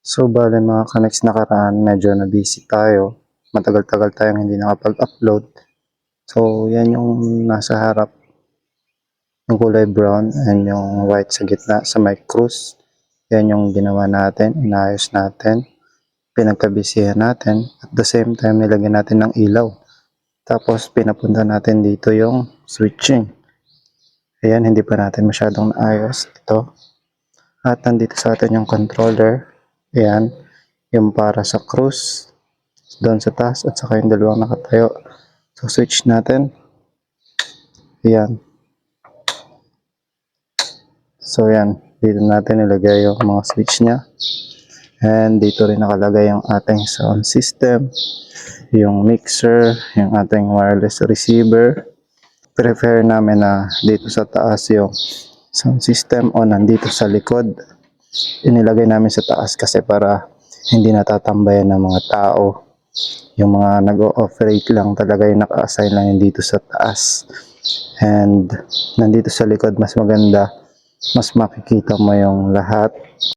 So, bale mga ka-next nakaraan, medyo na-busy tayo. Matagal-tagal tayong hindi nakapag-upload. So, yan yung nasa harap. Yung kulay brown and yung white sa gitna sa may cruise. Yan yung ginawa natin, inayos natin, pinagkabisihan natin. At the same time, nilagyan natin ng ilaw. Tapos, pinapunta natin dito yung switching. Ayan, hindi pa natin masyadong naayos ito. At nandito sa atin yung controller. Ayan, yung para sa cruise. Doon sa taas at saka yung dalawang nakatayo. So, switch natin. Ayan. So, yan. Dito natin ilagay yung mga switch niya. And dito rin nakalagay yung ating sound system, yung mixer, yung ating wireless receiver. Prefer namin na dito sa taas yung sound system o nandito sa likod. Inilagay namin sa taas kasi para hindi natatambayan ng mga tao. Yung mga nag-operate lang talaga yung naka-assign lang yung dito sa taas. And nandito sa likod mas maganda, mas makikita mo yung lahat.